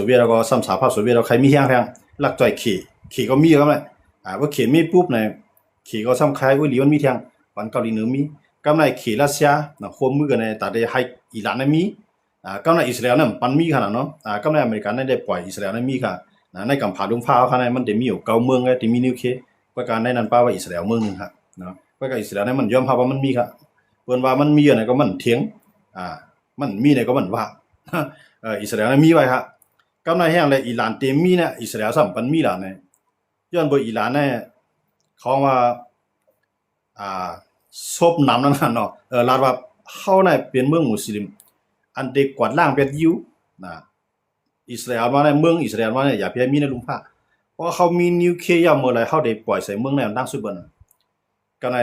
โซเวียตแล้วก็ซ้ำสหภาพโซเวียตเราใครมีแห้งแทงลักจ่อยขี่ก็มีครับเลยว่าขี่มีปุ๊บเนี่ยขี่ก็ซ้ำใครอุ้ยหลีมันมีแทงวันเกาหลีเหนือมีกำไรขี่รัสเซียควบมือกันในแต่ได้ให้อิหร่านมีกำไรอิสราเอลเนี่ยปันมีขนาดเนาะกำไรอเมริกันได้ปล่อยอิสราเอลมีค่ะในกำผาดุงฟ้าขนาดมันเดมีอยู่เก้าเมืองไงที่มีนิวเคลียร์ประการได้นั้นป้าว่าอิสราเอลเมืองนึงครับเนาะประการอิสราเอลเนี่ยมันยอมรับว่ามันมีค่ะเปิ้นว่ามันมีอะไรก็มันเถียงมันมีอะไรก็มันว่าอิสราเอลมีไว้ครับกำไรแห้งเลยอิหร่านเต็มมีเนี่ยอิสราเอลซ้ำปันมีล่ะเนี่ยย้อนบ่อิหร่านเนี่ยเขาว่าซบน้ำนั่นเนาะลาดว่าเขาเนี่ยเป็นเมืองมุสลิมอันเด็กกวาดล่างเป็ดยิวนะอิสราเอลมาในเมืองอิสราเอลมาเนี่ยอย่าเพียมีในลุมพะเพราะเขามีนิวเคลียร์เมื่อไรเขาได้ปล่อยใส่เมืองในตั้งสุดบนก็ใน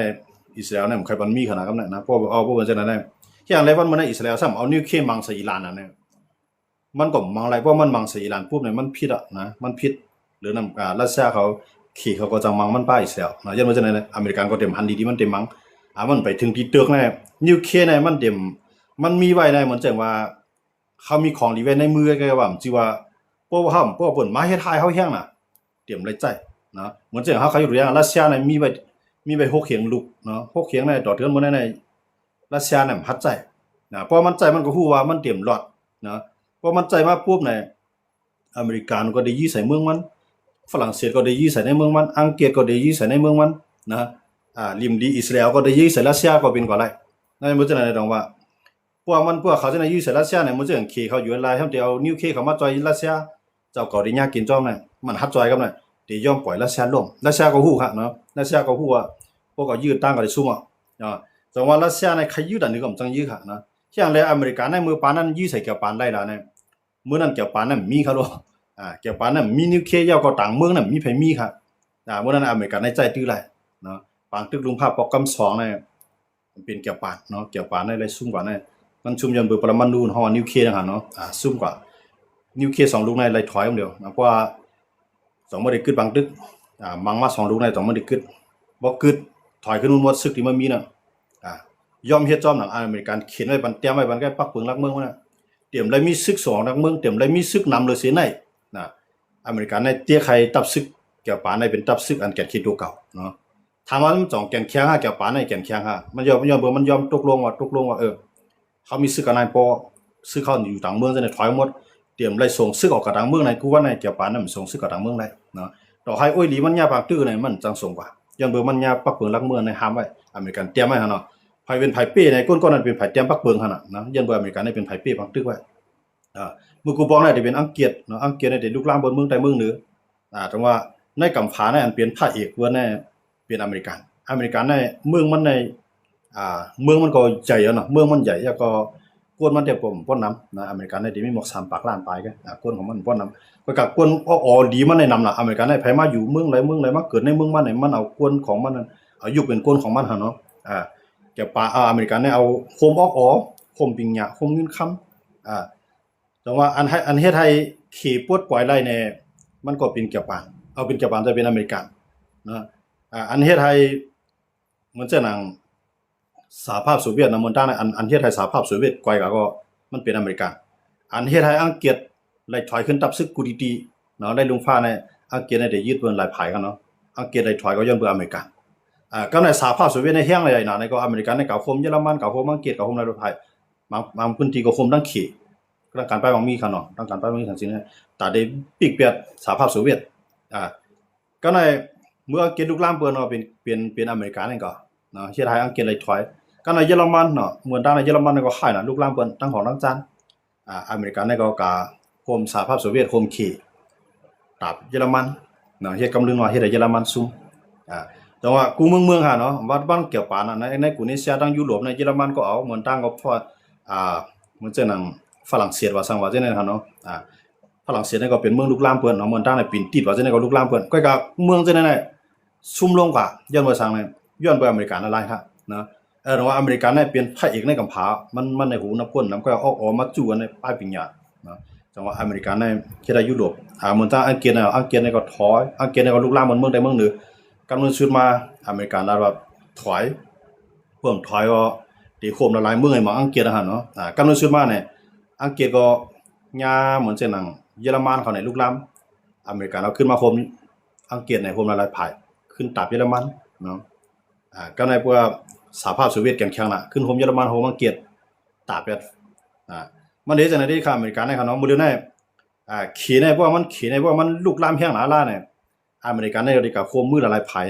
อิสราเอลเนี่ยมันใครมันมีขนาดนั้นนะเพราะเอาพวกมันจะนั่นแหละอย่างไรวันมันในอิสราเอลซ้ำเอานิวเคลียร์มังใส่อิหร่านนั่นเนี่ยมันก็มังไรเพราะมันมังใส่อิหร่านปุ๊บเนี่ยมันผิดอ่ะนะมันผิดหรือนั่นรัสเซียเขาขี่เขาก็จะมังมันป้าอิสราเอลนะยันว่าจะนั่นเลยอเมริกันก็เต็มหันดีมันเต็มมังมันไปถึงที่เตือกเนี่ยนิวเคลียร์เนี่ยมันเต็มมันมีไว้ในเหมือนจังว่าเขามีของดีไว้ในมือก็ว่าจิว่าพวกเขาพวกเปิ่นมาเฮ็ดให้เขาแห้งน่ะเตรียมไรใจนะเหมือนจังเขาอยู่อย่างรัสเซียเนี่ยมีไว้6เข็งลูกเนาะ6เข็งในต่อเทือนบ่ได้ในรัสเซียเนี่ยพัดใจนะพอมันใจมันก็ฮู้ว่ามันเตรียมรอดนะพอมันใจมาปุ๊บเนี่ยอเมริกันก็ได้ยี้ใส่เมืองมันฝรั่งเศสก็ได้ยี้ใส่ในเมืองมันอังกฤษก็ได้ยี้ใส่ในเมืองมันนะริมดีอิสราเอลก็ได้ยี้ใส่รัสเซียก็เป็นกว่าไรนั่นบ่จังได๋ดอกว่าพวกเขาจะในยูเซรัสเซียเนี่ยมันจะอย่างขี่เขาอยู่อะไรทั้งเดียวนิวเคลียร์เขามาจอยรัสเซียเจ้าเกาหลียากินจ้อมเนี่ยมันฮัดจอยกันเนี่ยเดี๋ยวยอมปล่อยรัสเซียล่มรัสเซียก็ฮู้ครับเนาะรัสเซียก็ฮู้ว่าพวกเขายืดตั้งกันได้ซุ่มแต่ว่ารัสเซียในใครยืดอันนี้ก็จังยืดค่ะนะเช่นเลยอเมริกันในมือปานนั้นยืดใส่เกี่ยวปานได้แล้วเนี่ยมือนั้นเกี่ยวปานนั้นมีครับลูกเกี่ยวปานนั้นมีนิวเคลียร์ยาวก็ต่างเมืองนั้นมีไผมีครับมือนั้นอเมริกันในใจตื้อไรเนาะปางตึกลุงภาพปอกกำ2เนี่ยมันเป็นเกี่ยวปานเนาะเกี่ยวปานได้เลยซุ่มกว่าเนี่ยมันชุมยันเบอร์ปรมาณูฮอนิวเคลียร์นะครับเนาะซุ่มกว่านิวเคลียร์2ลูกในไล่ถอยเดียวนะเพราะว่า2บ่ได้กึดบางตึกมังมา2ลูกใน2บ่ได้กึดบ่กึดถอยขึ้นหมดซึกที่มันมีน่ะยอมเฮ็ดจอมหนังอเมริกันเขียนไว้บันเตรียมไว้บันใกล้ปักเปิงรักเมืองว่าน่ะเตรียมเลยมีซึก2รักเมืองเตรียมเลยมีซึกนำเลยเสียในนะอเมริกันในเตี้ยใครตับซึกเกี่ยวปานในเป็นตับซึกอันแก่นคิดตัวเก่าเนาะถามว่ามัน2แก่นแข็งเกี่ยวปานในแก่นแข็งมันยอมเบอร์มันยอมตกลงว่าเขามีซึกกันนายปอซึกเขาอยู่ต่างเมืองจะได้ถอยหมดเตรียมไล่ส่งซึกออกกับต่างเมืองในกูว่าในเกี่ยวปานนั้นมันส่งซึกกับต่างเมืองได้เนาะต่อให้โอ้ยหลีมันยาปากตื้อในมันจังส่งกว่ายังเบอร์มันยาปักเปิงรักเมืองในห้ามไว้อเมริกันเตรียมไว้หั่นเนาะไผเป็นไผเป้ในก้นนั้นเป็นไผเตรียมปักเปิงหั่นน่ะนะยังเบอร์อเมริกันได้เป็นไผเป้ปักตึกไว้มือกูบอกได้ที่เป็นอังกฤษเนาะอังกฤษได้ลุกลามบนเมืองใต้เมืองเหนือจังว่าในกำผาในอันเป็นพระเอกเว่าในเป็นอเมริกันในเมืองมันในเมืองมันก็ใหญ่เนาะเมืองมันใหญ่แล้วก็กวนมันได้ป้อนน้ำนะอเมริกันได้มีหมอก3ปากล้านปลายกันกวนของมันป้อนน้ำก็กับกวนดีมันในนำน่ะอเมริกันได้ไผมาอยู่เมืองไหนมาเกิดในเมืองมันไหนมันเอากวนของมันเอาอยู่เป็นกวนของมันหั่นเนาะแกป่าอเมริกันได้เอาโคมโคมปิงหยาโคมเงินคำแต่ว่าอันเฮ็ดให้ขี่ปวดปล่อยไล่ในมันก็เป็นเกี่ยวปานเอาเป็นเกี่ยวปานจะเป็นอเมริกันนะอันเฮ็ดให้เหมือนจะหนังสหภาพโซเวียตนะมันตั้งอันเฮ็ดให้สหภาพโซเวียตก่อยก็มันเป็นอเมริกันอันเฮ็ดให้อังกฤษไล่ถอยขึ้นตับซึกกูดีๆเนาะได้ลงฟ้าในอังกฤษได้ยึดเปิ้นหลายภายกันเนาะอังกฤษไล่ถอยก็ย้อนเบื่ออเมริกันก็ในสหภาพโซเวียตในแห้งหลายๆนะในก็อเมริกันในเก่าคมเยอรมันเก่าคมอังกฤษเก่าคมหลายภายบางพื้นที่ก็คมทั้งขี่ตั้งการไปบางมีคั่นเนาะตั้งการไปบางมีทั้งสิ้นแต่ได้ปีกเปียดสหภาพโซเวียตก็ในเมื่ออังกฤษลุกลามเปิ้นเนาะเป็นอเมริกันนั่นก็เนาะเฮ็ดให้อังกฤษไล่ถอยก็ในเยอรมันเนาะเหมือนทางในเยอรมันก็ค่ายน่ะลุกลามเปิ้นทั้งของทั้งจานอเมริกันก็กาโคมสหภาพโซเวียตโคมขี่ตับเยอรมันเนาะเฮ็ดกำลึงว่าเฮ็ดให้เยอรมันซุ่มแต่ว่ากูเมืองเนาะวัดบ้านเกี่ยวปานน่ะในกูเนเซียทั้งยุโรปในเยอรมันก็เอาเหมือนทางก็พอเหมือนจังนั้นฝรั่งเศสว่าซั่นว่าจังนั้นเนาะฝรั่งเศสนี่ก็เป็นเมืองลุกลามเปิ้นเนาะเหมือนทางในปิ่นติดว่าจังนั้นก็ลุกลามเปิ้นก็เมืองจังนั้นซุ่มลงกว่าย้อนว่าซั่นย้อนไปอเมริกันอะไรครับเนาะแต่ว่าอเมริกันเนี่ยเป็นพระเอกในกำผามันในหูน้ำก้นน้ำก็ออกมาจู่กันในป้ายปิญญาเนาะจังว่าอเมริกันเนี่ยเฮ็ดให้ยุโรปเหมือนทางอังกฤษเนี่ยก็ถอยอังกฤษเนี่ยก็ลุกลามเมืองใดเมืองหนึ่งกำลังชุดมาอเมริกันแล้วแบบถอยเพิ่มถอยก็ตีโคมละลายเมืองให้มาอังกฤษหั่นเนาะกำลังชุดมาเนี่ยอังกฤษก็ยาเหมือนเช่นนั้น เยอรมันเขาในลุกล้ำอเมริกันเอาขึ้นมาโฮมอังกฤษในโฮมละลายผ่ายขึ้นตาบเยอรมันเนาะก็ในพวกสหภาพโซเวียตแข็งๆน่ะขึ้นโฮมเยอรมันโฮมอังกฤษตาบแบบมันเดี๋ยวจะในที่ข้าอเมริกันในเขาเนาะมื้อเดียวในขี่ในพวกมันลุกล้ำแห้งหนาล่าเนี่ยอเมริกันในเดี๋ยวก็โฮมมือละลายผ่าย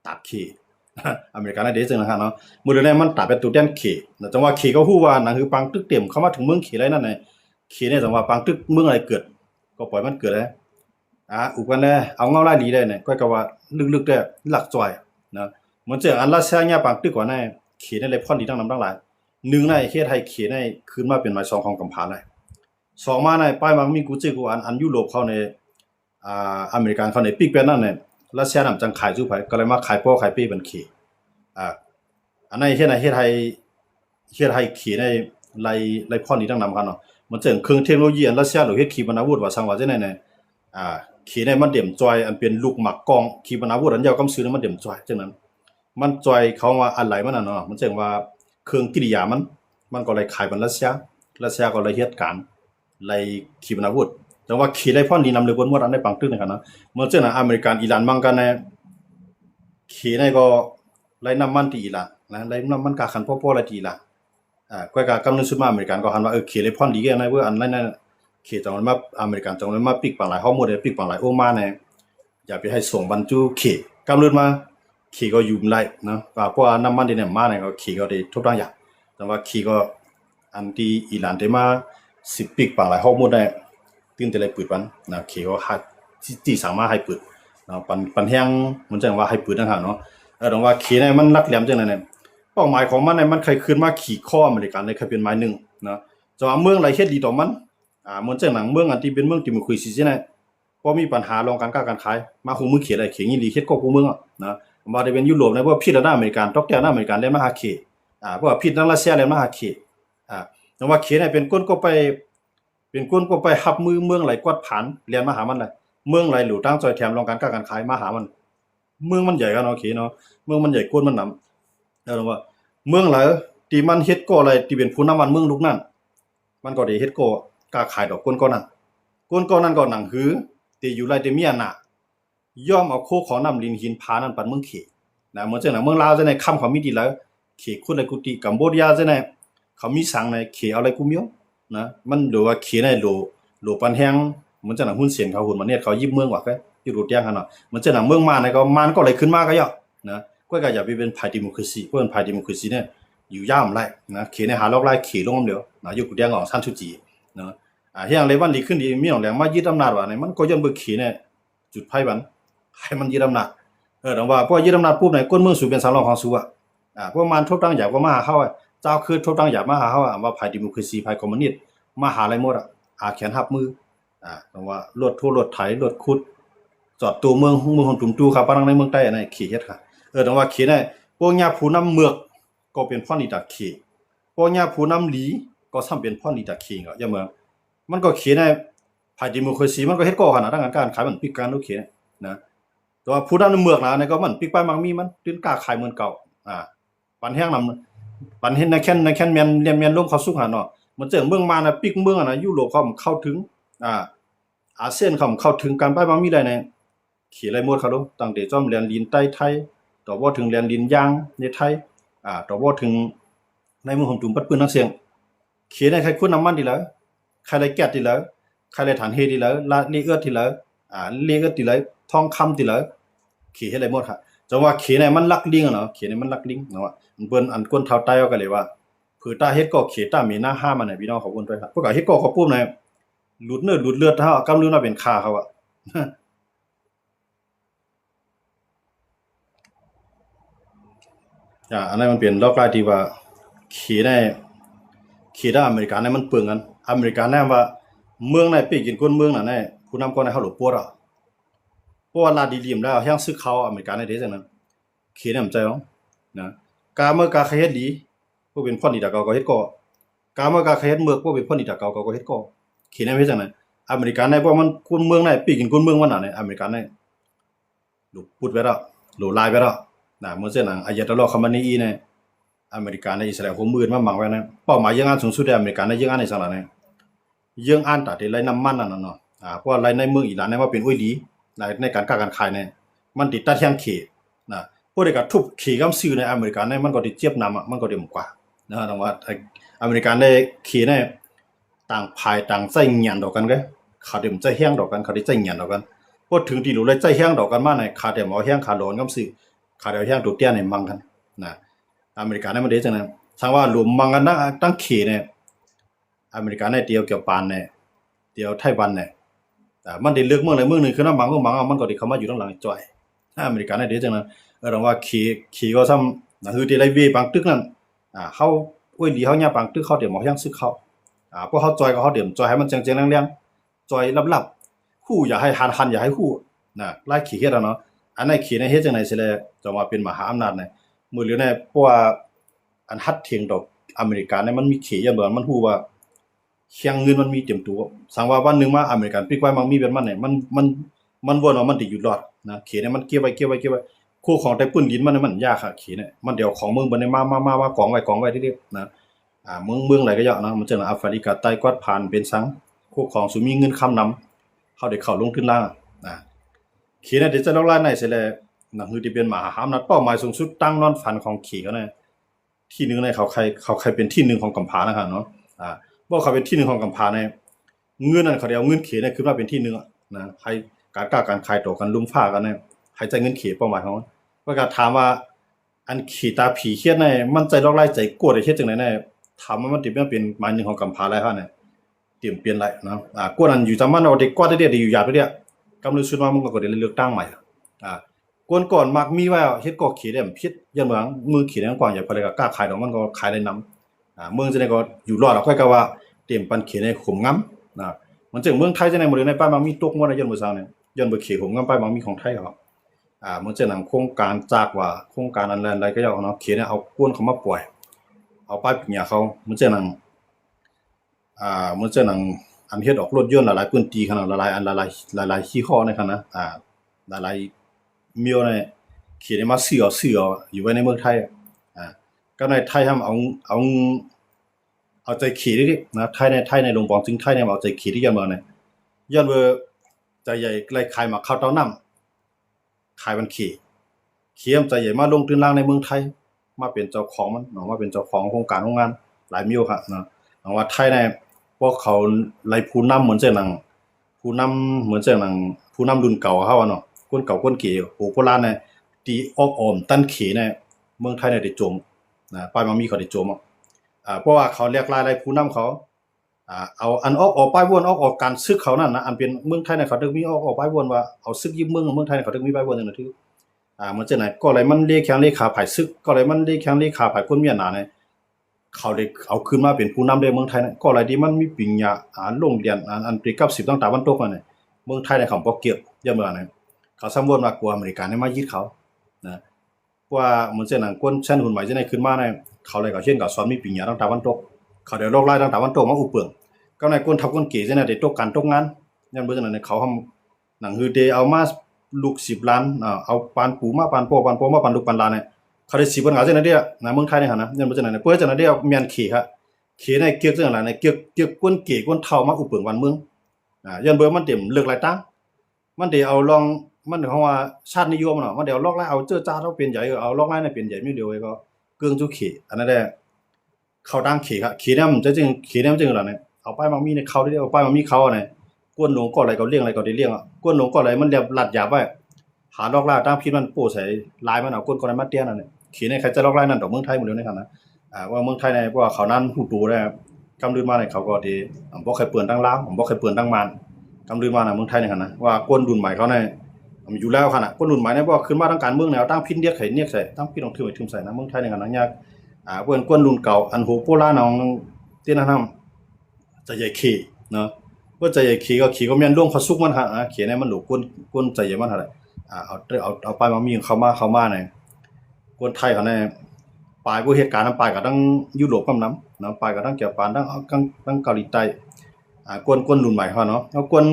ตาบขี่ อเมริกันในเดี๋ยวจังนะครับเนาะมื้อเดียวในมันตาบแบบตุเตียนขี่จังว่าขี่ก็ฮู้ว่านั่นคือปังตึกเต็มเข้ามาถึงเมืองขี่ไรนั่นน่ะขี่ในจังว่าปังตึกเมืองอะไรเกิดก็ปล่อยมันเกิดแล้วอุกันแน่เอาเงาไล่ดีได้เนี่ยก็ว่าลึกๆได้หลักจ่อยนะเหมือนเจออันละแซ่เนี่ยปังตึกกว่าแน่ขี่ในเลยพ่อนดีทั้งนำทั้งหลายหนึ่งในเฮ็ดให้ขี่ในคืนมาเป็นหมาย2ของกำพานได้2มาในป้ายมังมีกูจิกูอันยุโรปเข้าในอเมริกันเข้าในปีกเป็นนั่นเนี่ยรัสเซียนำจังขายสู้ไผก็เลยมาขายป้อขายปี้เป็นขี่อันนั้นเฮ็ดให้ขี่ในไล่พ่อนดีทั้งนำกันเนาะมันเจอเครื่องเทคโนโลยีอันรัสเซียหรือเฮ็ดขีปนาวุธว่าสังว่าจังได๋เนี่ยขี่ในมันเดี่ยมจอยอันเป็นลูกหมักกองขีปนาวุธอันยาวกำซื้อมันเดี่ยมจอยจังนั้นมันจอยเขาว่าอันไหลมันน่ะเนาะมันจังว่าเครื่องกิริยามันก็เลยขายเป็นรัสเซียก็เลยเฮ็ดการไล่ขีปนาวุธแต่ว่าขี่ไล่พ่อนดีนำเลยบนว่าอันได้ปังตึกนะครับเนาะมันจังนั้นอเมริกันอิหร่านมังกันในขี่ในก็ไล่น้ำมันที่อิหร่านนะไล่น้ำมันกาคันพ่อๆไล่ที่อิหร่านก็กำนึงสุดมาอเมริกันก็หันว่าขี่ไล่พ่อนดีกันในเว้ออันนั้นขี่จังมาอเมริกันจังมาปิกปังหลายข้อมูลได้ปิกปังหลายโอมาเนี่ยอย่าไปให้ส่งบรรจุขี่กำเนิดมาขี่ก็อยู่ไล่เนาะเพราะว่าน้ำมันที่เนี่ยมาเนี่ยก็ขี่ก็ได้ทุกทางอย่างแต่ว่าขี่ก็อันที่อิหร่านได้มา10ปิกปังหลายข้อมูลได้ตื่นแต่เลยปืดปันนะขี่ก็หัดที่สามารถให้ปืดเนาะปันแห้งมันจังว่าให้ปืดนะครับเนาะแต่ว่าขี่เนี่ยมันรักแหลมจังนั้นเนี่ยเป้าหมายของมันเนี่ยมันเคยขึ้นมาขี่ข้ออเมริกันเลยเคยเป็นหมายหนึ่งเนาะจะว่าเมืองไรเฮ็ดดีต่อมันเหมือนจังหนังเมืองอันที่เป็นเมืองที่มันคุยสิเนี่ยพอมีปัญหาลองการขายมาคงมือเขียนอะไรเขียนอีหลีเฮ็ดก็กูเมืองนะบ่ได้เป็นยุโรปนะเพราะพิษระดับอเมริกันตอกแต้วอเมริกันแล้วมาหาเขเพราะว่าพิษทางรัสเซียแล้วมาหาเขแต่ว่าเขียนเนี่ยเป็นก้นก็ไปหับมือเมืองไหลกวาดผานเรียนมาหามันเลยเมืองไหลหลู่ตั้งจอยแถมลองการขายมาหามันเมืองมันใหญ่กันเนาะเขเนาะเมืองมันใหญ่ก้นมันนำแล้วว่าเมืองไหลที่มันเฮ็ดก็อะไรที่เป็นผู้นำมันเมืองลูกนั่นมันก็ได้เฮ็ดก็กล้าขายดอกก้นก้อนนั้นก็หนังหือที่อยู่ไรที่มีอำนาจย่อมเอาโคของน้ำลินหินผานั้นปันเมืองเขนะเหมือนจังหนังเมืองลาวจังได๋คํเขามีดีแล้วเขคุณในกุฏิกัมพูชาจังได๋เขามีสังในเขเอาอะไรกูเมียวนะมันดูว่าเขในโลปันแฮงเหมือนจังหนังหุ้นเสียนเขาหุ้นมาเนี่ยเขายิบเมืองว่าก็อยู่รูดแย่งกันเนาะเหมือนจังหนังเมืองมาเนี่ยก็มันก็เลยขึ้นมาก็ย่อนะก็อย่าไปเป็นพายดิโมคราซีเพราะเป็นพายดิโมคราซีเนี่ยอยู่ยามไรนะเขในหาลอกไล่เขลงเดียวนะอยู่กูแดงของท่านชุจีเนาะเฮียงเลยวันดีขึ้นดีมีหนองแหลงมายึดอำนาจว่าเนี่ยมันก็ย้อนเบิกเขเนี่ยจุดไพ่บันให้มันยึดอำนาจแต่ว่าพอยึดอำนาจปุ๊บเนี่ยก้นเมืองสู่เป็นสารรองของสู่พวกมันทบตั้งอยากว่ามาหาเฮาเจ้าคือทบตั้งอยากมาหาเฮาว่าพายดิโมคราซีพายคอมมิวนิสต์มาหาอะไรหมดแขนหับมือแต่ว่ารถทั่วรถไถรถขุดจอดตัวเมืองของตุ่มตู้ครับปานในเมืองใต้อันนั้นขี่เฮ็ดค่ะแต่ว่าขี่ได้พวกญาผู้นำเมือกก็เป็นพ่อนิตาขี่พวกญาผู้นำหลีก็ซ้ำเป็นพ่อนิตาขี่ก็อย่าเมืองมันก็ขี่ได้พายดิโมคราซีมันก็เฮ็ดก่อขนาดการขายมันปิกการโอเคนะแต่ว่าผู้นำเมือกนะเนี่ยก็มันปิกไปมักมีมันตื่นกล้าขายเหมือนเก่าปันแห้งนำปันเฮ็ดในแค่นแม่นลงเขาสุกหาเนาะมันเจิงเมืองมาน่ะปิกเมืองน่ะยุโรปเขาเข้าถึงอาเซียนเข้าถึงการไปบางมีได้ในขี่ไรหมดเขาดูตั้งแต่จอมแลนดินใต้ไทยต่อบ่ถึงแลนดินยางในไทยต่อบ่ถึงในเมืองของตุ่มปัดปืนนักเสียงขี่ได้ใครคุณน้ำมันดีแล้วใครได้แก๊สดีแล้วใครได้ถ่านเฮดีแล้วละเลเอิร์ดดีแล้วเลเอิร์ดดีแล้วทองคำดีแล้วขี่ให้ไรหมดค่ะจังว่าขี่ในมันลักลิงเนาะขี่ในมันลักลิงเนาะมันเปิ้นอันก้นเท้าใต้เอากันเลยว่าผือตาเฮ็ดก็ขี่ตามีหน้าห้ามันน่ะพี่น้องขอบคุณด้วยครับพวกก็เฮ็ดก็เขาปุ๊บน่ะหลุดเลือดเฮากำลือน่ะเป็นค่าเขาอันนั้นมันเป็นลอกลายที่ว่าขี่ได้อเมริกันเนี่ยมันเปลืองกันอเมริกันเนี่ยว่าเมืองไหนปีกินคนเมืองน่ะเนี่ยผู้นำคนให้เฮาหลบปวดเพราะว่าลาดีๆแล้วแฮงซื้อเขาอเมริกันได้จังนั้นขี่ได้มันใจเนาะนะกาเมื่อกาเฮ็ดดีผู้เป็นพ่อนี่ตาเก่าก็เฮ็ดก็กาเมื่อกาเฮ็ดเมือกผู้เป็นพ่อนี่ตาเก่าก็เฮ็ดก็ขี่ได้เฮ็ดจังนั้นอเมริกันเนี่ยเพราะมันคนเมืองไหนปีกินคนเมืองมันน่ะเนี่ยอเมริกันเนี่ยหลุดพูดไปแล้วหลุดลายไปแล้วเหมือนเส้นหนังอายะตะลอคามานีเนี่ยอเมริกันในอิสราเอลผมมืดมาหมังไว้นะเป้าหมายยังงานสูงสุดในอเมริกันในยังงานในสหรัฐเนี่ย เยื่องอ่านตาที่ไรน้ำมันนั่นน่ะเนาะเพราะว่าไรในเมืองอิหร่านเนี่ยว่าเป็นอุ้ยดีในการค้าการขายเนี่ยมันติดตัดแห่งเขนะพวกเด็กก็ทุบเขกำซื้อในอเมริกาเนี่ยมันก็ติเจี๊ยบนำอ่ะมันก็เด่มกว่านะแต่ว่าอเมริกันได้เขเนี่ยต่างภายต่างใจหยันดอกกันก็ขาเด่มใจแห้งดอกกันขาได้ใจหยันดอกกันพอถึงที่รู้เลยใจแห้งดอกกันมาในขาเด่มเอาแห้งขาโดนกำซื้อขาเดียวแห้งตัวเตี้ยในมังกันนะอเมริกันเนี่ยมันเด้จังนั้นทางว่ารวมมังกันตั้งเขเนี่ยอเมริกันเนี่ยเดียวเกี่ยวปานเนี่ยเดียวไต้หวันเนี่ยมันได้เลือกเมืองใดเมืองหนึ่งคือน้ำมังก็มังมันก็ได้เข้ามาอยู่ตรงหลังจ่อยอเมริกันเนี่ยเด้จังนั้นเราว่าขี่ก็ซ้ำนะคือที่ไรเวบางตึกนั้นเขาอุ้ยดีเขาเนี่ยบางตึกเขาเดี๋ยวหมอยังซึกเขาพวกเขาจอยก็เขาเดี๋ยวจอยให้มันเจียงๆแรงๆจอยลับๆฮู้อย่าให้หันอย่าให้ฮู้นะไล่ขี่เฮ็ดเนาะอันไหนขี่ในเฮ็ดจังได๋สิแลจะว่าเป็นมหาอำนาจเนี่ยมื้อเหลือเนี่ยเพราะว่าอันฮัดเถียงดอกอเมริกันเนี่ยมันมีขี่อย่างเดียวมันฮู้ว่าเคียงเงินมันมีเต็มตัวสังว่าวันนึงมาอเมริกันปิกไว้มันมีแบบมันเนี่ยมันบ่ว่ามันสิอยู่รอดนะขี่เนี่ยมันเก็บไว้คู่ของไต้ปุ่นดินมันยากค่ะขี่เนี่ยมันเดี๋ยวของเมืองบ่ได้มากองไว้ที่ๆนะเมืองไหนก็เยอะนะมันจังแอฟริกาใต้กวาดผ่านเป็นสังคู่ของสุมีเงินค้ำนำเขาได้เข้าลงทุนล่างนะขี่เนี่ยเดี๋ยวจะลอกลายในเสิแลนะคือที่เป็นมหาอำนาจเป้าหมายสูงสุดตั้งนอนฝันของขี่เขาเนี่ยที่นึงในเขาใครเป็นที่1ของกำพร้านะครับเนาะบ่เขาเป็นที่1ของกำพร้าเนี่ยเงินนั้นเขาได้เอาเงินเขเนี่ยขึ้นมาเป็นที่1นะให้การค้าการขายต่อกันลุ่มฟ้ากันเนี่ยให้จ่ายเงินเขเป้าหมายของว่าก็ถามว่าอันขี่ตาผีเฮ็ดในมันใจลอกลายใจกวดได้เฮ็ดจังได๋แน่ถามว่ามันติเป็นหมาย1ของกำพร้าหลายฮะเนี่ยเตรียมเปลี่ยนหลายเนาะกวดนั้นอยู่จำมันเอาเด็กกวดได้อยู่ยาดไปเด้กำลังสุดว่ามันก็ได้เลือกตั้งใหม่กวนก่อนมักมีว่าเฮ็ดก็ขี่ได้ผิดยันเมืองมือขี่ได้กว้างอย่าไปเลยก็กล้าขายดอกมันก็ขายได้นำเมืองจังได๋ก็อยู่รอดแล้วค่อยก็ว่าเตรียมปันขี่ในขมงำมันจังเมืองไทยจังได๋บ่ได้ในป้ายมังมีตกมวยันมื้อเช้าเนี่ยยันบ่ขี่ขมงำป้ายมังมีของไทยครับมันจะนำโครงการจากว่าโครงการอันใดก็ยาเนาะขี่เนี่ยเอากวนเข้ามาปล่อยเอาป้ายปิญญาเขามันจะนำมันจะนำอันเฮ็ดออกรถยนต์หลายๆพื้นที่ขนาดหลายๆอันหลายๆยี่ห้อในคั่นนะหลายๆมีเนี่ยขี่ได้มาซื้ออยู่ไว้ในเมืองไทยก็ในไทยทำเอาใจขี่ดินะไทยในลงปองจึงไทยเนี่ยเอาใจขี่ที่ยันเมืองเนี่ยยันเบอใจใหญ่ไล่ขายมาข้าวเต้าน้ำขายมันขี่ใจใหญ่มาลงทุนล่างในเมืองไทยมาเป็นเจ้าของมันมาเป็นเจ้าของโครงการโรงงานหลายมิวครับนะว่าไทยเนี่ยพวกเขาไล่ผู้นำเหมือนเจ้าหนังผู้นำเหมือนเจ้าหนังผู้นำรุ่นเก่าเฮาเนาะคนเก่าคนเก๋โหโบราณเนี่ยตีออกออมตั้นเขเนี่ยเมืองไทยเนี่ยได้จมปลายมังมีเขาได้จมเพราะว่าเขาเรียกรายผู้นำเขาเอาอันออกป้ายวนออกการซึกเขานั่นนะอันเป็นเมืองไทยเนี่ยเขาถึงมีออกป้ายวนว่าเอาซึกยึดเมืองไทยเขาถึงมีป้ายวนจังซี่มันจังได๋ก็เลยมันเลขแข้งเลขาภายซึกก็เลยมันเลขแข้งเลขาภายคนเมียนหนาเนี่ยเขาได้เอาขึ้นมาเป็นผู้นำในเมืองไทยก็เลยที่มันมีปริญญาโรงเรียนอันปี90ตั้งตะวันตกนั่นน่ะเมืองไทยเนี่ยเขาบ่เก็บอย่าเมืองนั้นเขาสำรวจว่ากลัวอเมริกันเนี่ยมายึดเขานะว่ามันจังนั้นคนชั้นหุ่นใหม่จังได๋ขึ้นมาเนี่ยเขาเลยก็เช่นกับสอนมีปริญญาตั้งตะวันตกเขาได้โลกลายตั้งตะวันตกมาอุปเปิงก็ในคนทับคนเก๋จังได๋ได้ตกการตกงานยันบ่จังนั้นเขาทำหนังฮือเดเอามาลูก10ล้านเอาปานปูมาปานโปมาปานลูกปานล้านเนี่ยเขาได้10ล้านจังได๋เด้อนะเมืองไทยเนี่ยหั่นนะยันบ่จังนั้นเพิ่นจังได๋เด้แม่นขี่ครับขี่ในเกียกจังนั้นเกียกคนเก๋คนเฒ่ามาอุปเปิงวันเมืองยันเบิ่มันเต็มเลือกหลายตั้งมันได้เอาลองมันเขาว่าชาตินิยมเนาะมันเดี๋ยวลอกลายเอาเจ้อจ้าเฮาเป็นใหญ่เอาลอกลายเนี่ยเป็นใหญ่มีเดียวก็เกืองจุขี่อันนั้นแหละเข้าตั้งขี่ครับขี่นำจะจึงขี่นำจึงล่ะเนี่ยเอาป้ายมังมีเนี่ยเข้าได้เอาป้ายมังมีเข้าเนี่ยกวนหลงก็อะไรก็เลี้ยงอะไรก็ได้เลี้ยงกวนหลงก็อะไรมันเรียบลัดหยาบไว้หาลอกลายตั้งพิษมันโป้ใส่ลายมันเอากวนก็อะไรมาเตี้ยนั่นเนี่ยขี่ในใครจะลอกลายนั่นดอกเมืองไทยหมดเลยนะครับนะว่าเมืองไทยเนี่ยเพราะว่าเขานั้นฮู้ตูได้กำลืนมาเนี่ยเขาก็ดีบ่เคยเปื้อนตั้งลาวบ่เคยเปื้อนตั้งมานกำลืนมาน่ะเมืองไทยเนี่ยคั่นนะว่ากวนรุ่นใหม่เขาเนี่ยมันอยู่แล้วคั่นน่ะคนรุ่นใหม่เนี่ยบ่ขึ้นมาทางการเมืองแนวตั้งพินเรียกไข่เรียกใส่ตั้งพินต้องถึมใส่นะเมืองไทยเนี่ยคั่นนะยากเพิ่นกวนรุ่นเก่าอันโหโบราณน้องที่นั่นทำใจใหญ่ขี่เนาะเพิ่นใจใหญ่ขี่ก็แม่นร่วมเขาสุกมันฮะขี่เนี่ยมันหลูกกวนใจใหญ่มันหั่นแหละเอาไปมามีเข้ามาเนี่ยกวนไทยเขาเนี่ยปลายผู้เหตุการณ์นำปลายก็ทั้งยุโรปกับนำปลายก็ทั้งเกี่ยวปานทั้งเกาหลีใต้กวนรุ่นใหม่เขาเนาะเอากวน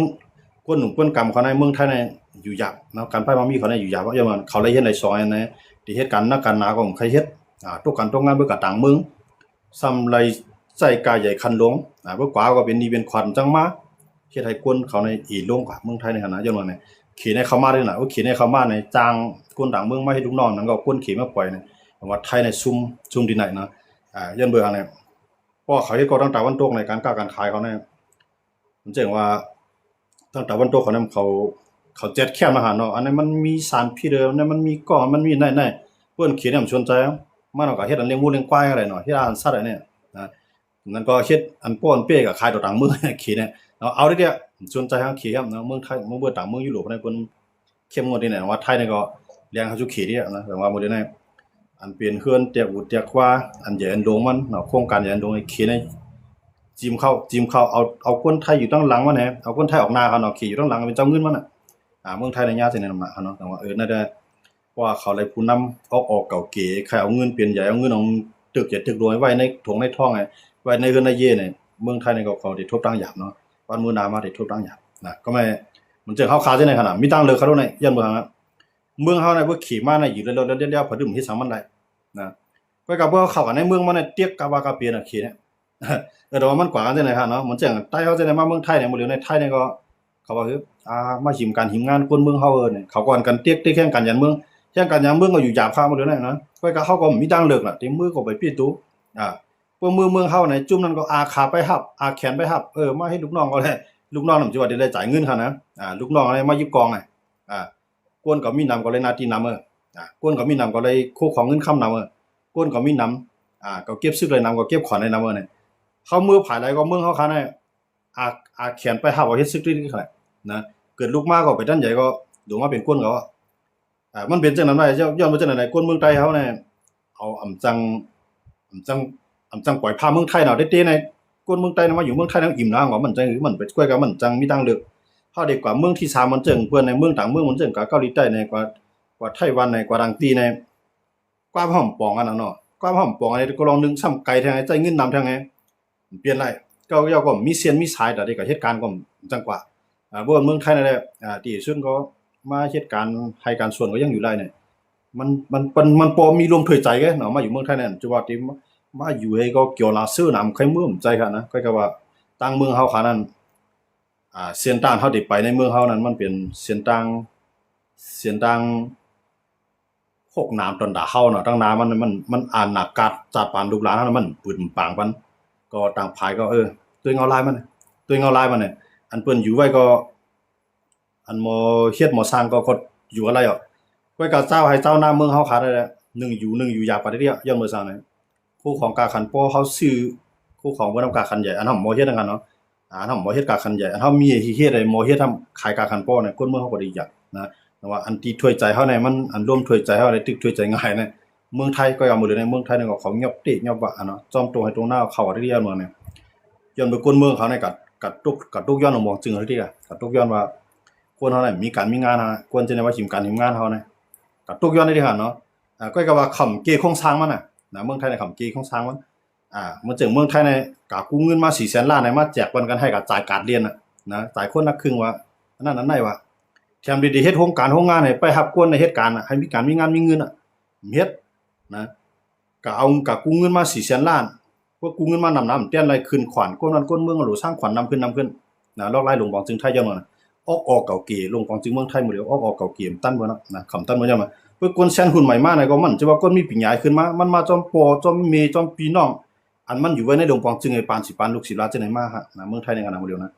หนุ่มกวนกำเขาในเมืองไทยเนี่ยอยู่ยากเนาะการไปมามีเขาเนี่ยอยู่ยากเพราะอย่างมันเขาเลยเฮ็ดในซอยนะที่เหตุการณ์นักการหนาของใครเฮ็ดตกกันตกงานเบิดก็ต่างเมืองซ้ำไร ใส่กายใหญ่คันหลงเมื่อกว่าก็เป็นนี่เป็นขวัญจังมาเฮ็ดให้คนเขาในอีลงกว่าเมืองไทยในขณะย้อนว่าเนี่ยขี่ในเข้ามาด้วยน่ะขี่ในเข้ามาในจ้างคนต่างเมืองมาให้ลูกน้องนั้นก็คนขี่มาปล่อยเนี่ยว่าไทยในซุ่มที่ไหนนะย้อนเบิ่งเนี่ยเพราะเขาเฮ็ดก็ตั้งตะวันตกในการค้าการขายเขาเนี่ยมันแจ้งว่าตั้งตะวันตกเขานั้นเขาเจ็ดแคมอาหารเนาะอันนั้นมันมีสารพิษเด้อนั้นมันมีก้อนมันมีไหนๆเพิ่นขี่เนี่ยมันสนใจมันก็เฮ็ดอันเลี้ยงหมูเลี้ยงควายอะไรเนาะเฮ็ดอาหารสัตว์อะไรเนี่ยนะนั่นก็เฮ็ดอันป้อนเป้ก็ขายต่อต่างเมืองขี่เนี่ยเอาเด้อสนใจทางขี่ครับเนาะเมืองไทยเมืองเบิ่ต่างเมืองยุโรปเนี่ยเพิ่นเข้มงวดนี่แหละว่าไทยนี่ก็เลี้ยงเขาจุขี่นี่นะแต่ว่ามื้อนี้อันเปลี่ยนเฮือนเตียกอูเตียกว่าอันใหญ่อันโดงมันเนาะโครงการใหญ่อันโดงขี่ในจิ้มเข้าเอาคนไทยอยู่ตั้งหลังมันแหน่เอาคนไทยออกหน้าเขาเนาะขี่อยู่ตั้งหลังเป็นเจ้าเงินมันน่ะเมืองไทยในญาติในนำหน้าเนาะแต่ว่านั่นแหละว่าเขาเลยผู้นำออกเก่าเก๋ใครเอาเงินเปลี่ยนใหญ่เอาเงินของตึก7ตึกรวยไว้ในถงในท้องไว้ในเฮือนในเย่เนี่ยเมืองไทยนี่ก็เขาได้ทบตั้งหยาบเนาะวันมื้อหน้ามาได้ทบตั้งหยาบนะก็ไม่มันเจอเฮาคาจังได๋ขนาดมีตังเลยเขาโดนในยันเมืองเมืองเฮาน่ะบ่ขี่มาน่ะอยู่แล้วๆๆๆพะดึมเฮ็ดสังมันได้นะก็กับว่าเข้ากันในเมืองมันน่ะเตียกกะว่ากะเปียน่ะขี่เนี่ยแต่ว่ามันกว่ากันจังได๋ครับเนาะมันจังใต้เฮาจังได๋มาเมืองไทยเนี่ยบ่เหลียวในไทยนี่ก็เขาว่าคือมาหิมการหิมงานคนเมืองเฮาเนี่ยเขาก่อนกันเตียกแข่งกันยันเมืองแข่งกันยันเมืองก็อยู่หยาบคายบ่เหลียวนั่นนะก็กับเฮาก็มีตังเลิกล่ะเต็มมือก็ไปปิดตูพวกเมืองเฮาเนี่ยจุ่มนั้นก็ขาไปฮับแขนไปฮับมาให้ลูกน้องก็ได้ลูกน้องนำสิว่าได้จ่ายเงินคั่นนะลูกน้องอะไรมายิบกองกวนก็มีนำก็เลยหน้าที่นำกวนก็มีนำก็เลยคู่ของเงินค้ำนำกวนก็มีนำก็เก็บซึกเลยนำก็เก็บขวัญเลยนำเนี่ยเขามือผายไรก็เมืองเขาคันเนี่ยแขนไปหาว่าเฮ็ดซึกได้ขนาดนะเกิดลูกมาก็ไปด้านใหญ่ก็ดูมาเป็นก้นเขามันเป็นจังนั้นได้ย้อนมาจังไหนก้นเมืองไทยเขาเนี่ยเอาอำจังปล่อยพาเมืองไทยเนาะเต้ๆในก้นเมืองไทยมาอยู่เมืองไทยนำอิ่มนางว่ามันจังมันไปกล้วยกับมันจังมีตังเลือกเฮาได้กว่าเมืองที่3มันจังเพิ่นในเมืองต่างเมืองมันจังกว่าเกาหลีใต้ในกว่าไต้หวันในกว่าดังตีในกว่าหอมปองอันนั้นเนาะกว่าหอมปองอันนี้ก็ลองนึงซ้ำไกลแท้ใจเงินนำแท้ไงเปลี่ยนไรก็มีเซียนมีสายแต่ที่ก็เหตุการณ์ก็จังกว่าบ่ว่าเมืองไทยนั่นแหละที่ซึ่งก็มาเหตุการณ์ให้การส่วนก็ยังอยู่ได้เนี่ยมันพอมีลมถอยใจแกเนาะมาอยู่เมืองไทยนั่นจะว่าที่มาอยู่ให้ก็เกี่ยวลาซื้อน้ำไข่มือใจค่ะนะก็ว่าตั้งเมืองเฮาขานั้นเสียนต่างเฮาได้ไปในเมืองเฮานั้นมันเป็นเสียนต่างพวกน้ำตอนดาเฮาเนาะตั้งน้ำมันอ่านหนักกัดจัดปานลูกหลานนั้นมันปืนปางปันก็ต่างภายก็ตัวเงาลายมันเนี่ยอันเปิ้นอยู่ไว้ก็อันบ่เฮ็ดบ่สร้างก็อยู่อะไรไว้กับเจ้าให้เจ้าหน้าเมืองเฮาขาได้แหละ1อยู่ยากปานนี้ย้อนมื้อซางนั้นคู่ของกาขันป้อเฮาซื้อคู่ของบ่นำกาขันใหญ่อันเฮาบ่เฮ็ดจังซั่นเนาะอันเฮาบ่เฮ็ดกาขันใหญ่อันเฮามีเฮ็ดได้บ่เฮ็ดทำขายกาขันป้อเนี่ยคนเมืองเฮาก็ได้อยากนะแต่ว่าอันที่ถ้วยใจเฮาเนี่ยมันอันร่วมถ้วยใจเฮาได้ตึกถ้วยใจง่ายเนี่ยเมืองไทยก็เอาหมดเลยในเมืองไทยนี่ก็เขายอบเตะยอบวะเนาะจอมตรงให้ตรงหน้าเข้าได้เรียนเมืองเนี่ยย้อนไปคนเมืองเขาเนี่ยกัดตุกย้อนมองจึงเฮาที่กัดตุกย้อนว่าคนเฮาเนี่ยมีการมีงานควรจะได้ว่าหิมการหิมงานเฮาเนี่ยกัดตุกย้อนได้ที่หั่นเนาะก็ว่าค้ำเกโครงสร้างมันน่ะนะเมืองไทยเนี่ยค้ำเกโครงสร้างมันมันจึงเมืองไทยเนี่ยกะกู้เงินมา400,000ล้านมาแจกปันกันให้กับจ่ายการเรียนน่ะนะจ่ายคนละครึ่งว่าอันนั้นอันไหนวะแถมดีๆเฮ็ดโรงการโรงงานให้ไปรับคนในเหตุการณ์ให้มีการมีงานมีเงินเฮ็ดนะกะกู้เงินมา400,000ล้านพวกกู้เงินมานำเตี้ยนไรขึ้นขวัญคนนั้นคนเมืองหรูสร้างขวัญนำขึ้นนะลอกไล่ลงบองจึงไทยจังว่าออกเก่าเก๋ลงบองจึงเมืองไทยหมดแล้วออกเก่าเก๋ตั้นบ่เนาะนะคำตั้นบ่จังว่าเพิ่นคนแซนหุ้นใหม่มาเนี่ยก็มันจะว่าคนมีปิญญาขึ้นมามันมาจอมปอจอมเมจอมพี่น้องอันมันอยู่ไว้ในหลวงปองจึงไอ้ปานสิปานลูกศิลาจังได๋มาฮะนะเมืองไทยในกันนำบ่เดียวนะ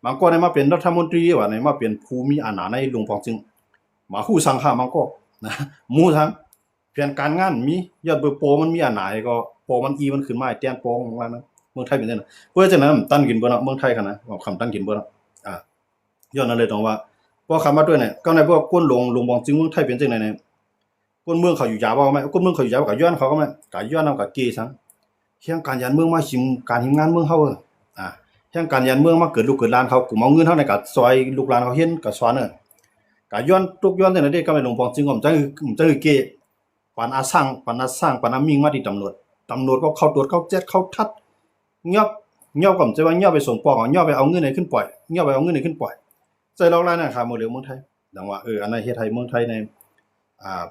บางก็ได้มาเป็นรัฐมนตรีว่าได้มาเป็นผู้มีอำนาจในหลวงปองจึงมาฮู้สังหามันก็นะหมู่ทั้งแผนการงานมียอดเบอร์โปมันมีอำนาจก็โปมันมันขึ้นมาแต้นโปของว่านะเมืองไทยเป็นจังนั้นเพื่อจังนั้นตั้นกินบ่เนาะเมืองไทยคั่นนะคำตั้นกินบ่เนาะย้อนนั้นเลยต้องว่าพอคำมาด้วยเนี่ยก็ในพวกคนลงปองจึงเมืองไทยเป็นจังได๋เนี่ยคนเมืองเขาอยู่ยาวบ่แม่คนเมืองเขาอยู่ยาวก็ย้อนเขาก็แม่ก็ย้อนนำก็เกซังเฮียงการยานเมืองมาหิมการหิมงานเมืองเฮาเฮียงการยานเมืองมาเกิดลูกเกิดหลานเขากูเอาเงินเฮาในก็ซอยลูกหลานเขาเฮ็ดก็สอนก็ย้อนทุกย้อนจังได๋ก็ไม่หลวงปองจึงก็จังเกปานอาสร้างปานอามิงมาที่ตำรวจก็เข้าตรวจเข้าเจ็ดเข้าทัดยอบก็จะว่าย่อไปส่งปอกย่อไปเอาเงินให้ขึ้นปล่อยย่อไปเอาเงินให้ขึ้นปล่อยใจลอกลายนะครับหมดเหลียวเมืองไทยดังว่าอันนั้นเฮ็ดให้เมืองไทยใน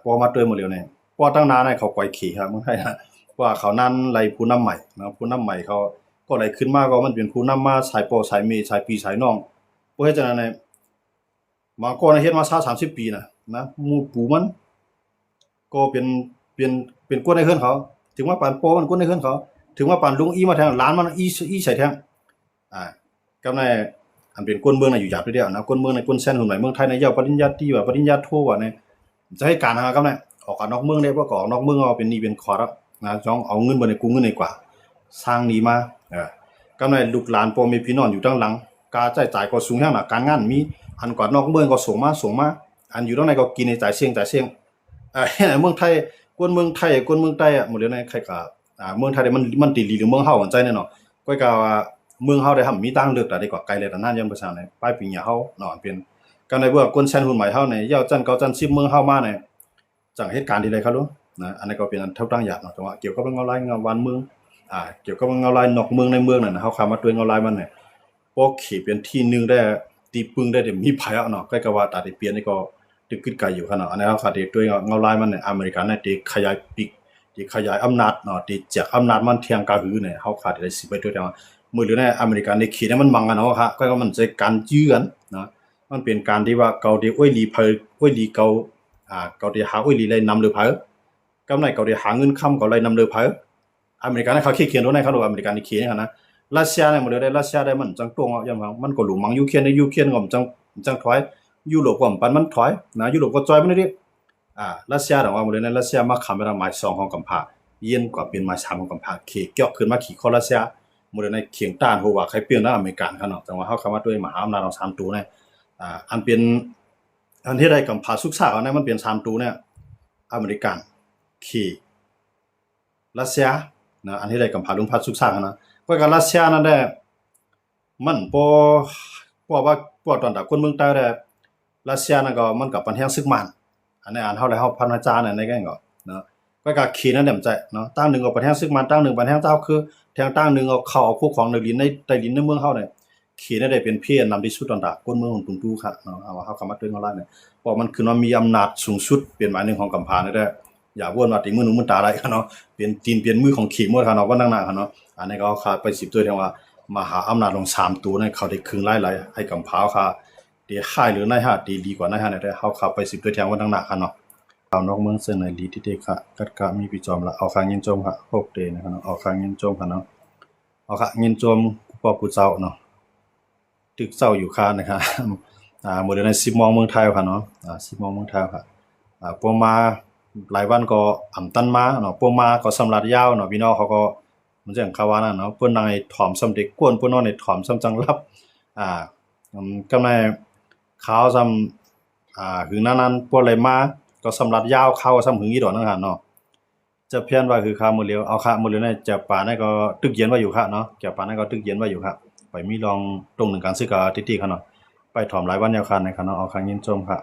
พอมาเตยหมดเหลียวเนี่ยพอตั้งนานให้เขาปล่อยขี่ครับเมืองไทยนะ ว่าเขานั้นไหลผู้นำใหม่นะผู้นำใหม่เขาก็ไหลขึ้นมาก็มันเป็นผู้นำมาสายปอสายเมสายปีสายน้องบ่เฮ็ดจังนั้นน่ะมาก่อนเฮ็ดมา20-30ปีนะหมู่ปู่มันก็เป็นคนในเฮือนเขาถึงว่าปานปอมันคนในเฮือนเขาถึงว่าปานลุงอีมาแทงหลานมันอีใส่แทงกำในอันเป็นคนเมืองน่ะอยู่หยาบเดียวนะคนเมืองในคนแซนหุ่นใหม่เมืองไทยในยาวปริญญาตรีว่าปริญญาโทว่าเนี่ยจะให้การหากำในออกนอกเมืองได้บ่ก็ออกนอกเมืองเอาเป็นนี่เป็นขอรับนะจ้องเอาเงินบ่ได้กู้เงินดีกว่าสร้างนี้มากำในลูกหลานพ่อแม่พี่น้องอยู่ด้านหลังการใช้จ่ายก็สูงแฮงน่ะการงานมีอันกว่านอกเมืองก็ส่งมาอันอยู่ด้านในก็กินในจ่ายเสี่ยงเมืองไทยคนเมืองไทยคนเมืองใต้หมดเลยในใครก็เมืองไทยมันติลีหรือเมืองเฮาหันใจแน่เนาะก็กะว่าเมืองเฮาได้ทำมีตั้งเลือกได้กว่าไกลเลยแต่นั้นยังประชาในปลายปีหน้าเฮาเนาะเป็นกันในเบื่อคนแซนหุ่นใหม่เฮาในยาวจันเกาจัน10เมืองเฮามาในจังเหตุการณ์ที่ใดครับลุงนะอันนี้ก็เป็นอันเท่าตั้งอย่างเนาะแต่ว่าเกี่ยวกับเงาลายเงาวันเมืองเกี่ยวกับเงาลายนอกเมืองในเมืองนั่นเฮาเข้ามาด้วยเงาลายมันเนี่ยบ่ขี่เป็นที่นึงได้ตีปึงได้มีภัยเนาะก็กะว่าตาได้เปลี่ยนนี่ก็ตึกขึ้นไกลอยู่ขนาดอันนี้เขาขาดด้วยเงาลายมันเนี่ยอเมริกันเนี่ยที่ขยายปีกที่ขยายอำนาจเนาะที่แจกอำนาจมันเทียงกาหือเนี่ยเขาขาดได้สิไปด้วยแต่ว่ามือหรือในอเมริกันในขีดเนี่ยมันมังกันเนาะครับก็มันจะการยื้อกันเนาะมันเป็นการที่ว่าเกาที่อ้อยลีเพออ้อยลีเกาเกาที่หาอ้อยลีเลยนำเรือเพอกำไรเกาที่หาเงินค้ำเกาเลยนำเรือเพออเมริกันเนี่ยเขาเขียนด้วยในเขาดูอเมริกันในขีดเนี่ยนะรัสเซียเนี่ยมือหรือได้รัสเซียได้มันจังตรงอย่างว่ามันก็หลุมมังยูเครนในยูเครนก็จังถอยยุโรปก็มันถอยนะยุโรปก็จอยมันได้รัสเซียแต่ว่ามื้อนั้นรัสเซียมาค้ำเป็นหมาย2ของกำพาเย็นกว่าเป็นหมาย3ของกำพาเขเกี่ยวขึ้นมาขี่คอรัสเซียมื้อนั้นเขียงต้านฮู้ว่าใครเปลี่ยนนะอเมริกันคั่นเนาะแต่ว่าเฮาเข้ามาด้วยมหาอำนาจของ3ตัวเนี่ยอันเป็นอันที่ได้กำพาศึกษาเอาเนี่ยมันเป็น3ตัวเนี่ยอเมริกันขี่รัสเซียนะอันที่ได้กำพาลุงพัดศึกษานะก็กับรัสเซียนั่นแหละมันว่าตอนตะคนเมืองใต้ได้รัสเซียนั่นก็มันก็ปัญหาซึกมันอันนี้อ่านเฮาแล้วเฮาพัฒนาจารย์ในแก่ก็เนาะก็ขีนั้นแหลมใจเนาะตั้งหนึ่งก็ปัญหาซึกมันตั้งหนึ่งปัญหาเจ้าคือแทงตั้งหนึ่งเอาเข้าคู่ของในลิ้นในใต้ลิ้นในเมืองเฮาเนี่ยขีนั้นได้เป็นเพี้ยนนำที่สุดตอนตะคนเมืองของตุงตู้ค่ะเนาะเอาว่าเฮาเข้ามาด้วยเงาลายเนี่ยเพราะมันคือว่ามีอำนาจสูงสุดเป็นหมายหนึ่งของกำพานี่ได้อย่าวนว่าติมือหนูมือตาอะไรเนาะเป็นตีนเป็นมือของขีหมดค่ะเนาะว่านั่งๆค่ะเนาะอันนี้ก็ขาดไป10ตัวแทงว่ามหาอำนาจของ3ตัวเนี่ยเขาได้ครึ่งหลายๆให้กำพาค่ะดีค่ายหรือในหาดีกว่าในหาได้เฮาขับไป10ตัวแทงว่านักๆค่ะเนาะเอานอกเมืองเส้นไหนลีที่เด็กค่ะกัดกะมีปีจอมละเอาคางยินจมค่ะ6เดนะครับเนาะเอาคางยินจมค่ะเนาะเอาค่ะยินจมปอกูเจ้าเนาะตึกเจ้าอยู่ค่ะนะครับมื้อใน10โมงเมืองไทยค่ะเนาะ10โมงเมืองไทยค่ะพอมาหลายวันก็อำตันมาเนาะพอมาก็สำรัดยาวเนาะพี่น้องเขาก็มันจังคาว่านั่นเนาะเพิ่นนายถ่อมสำเด็กกวนเพิ่นนอนในถ่อมสำจังรับกำในขาวซ้ำหึงนั้นพวกอะไรมาก็สำรัดยาวเข้าซ้ำหึงอีดอกนั่นหั่นเนาะจะเพี้ยนว่าคือคามื้อเหลียวเอาค่ะมื้อเหลียวเนี่ยจะป่านั่นก็ตึกเย็นไว้อยู่ค่ะเนาะจะป่านั่นก็ตึกเย็นไว้อยู่ค่ะไปมีลองตรงหนึ่งการซื้อกะติๆค่ะเนาะไปถ่อมหลายวันยาวค่ะนะครับเนาะเอาคางยินจมค่ะ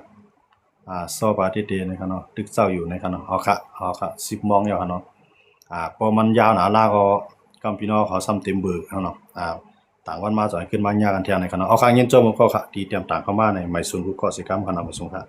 ซอบาติเดนะครับเนาะตึกเจ้าอยู่นะครับเนาะเอาค่ะ10โมงแล้วค่ะเนาะพอมันยาวหนาลาก็กำพี่น้องเขาซ้ำเต็มเบิกเนาะต่างวันมาจ่อยขึ้นมายากกันเที่ยนะครับเนาะเอาคางยินจมก็ค่ะที่เตรียมต่างเข้ามาในหมายศูนย์ผู้ก่อกิจกรรมค่ะเนาะประสงค์ค่ะ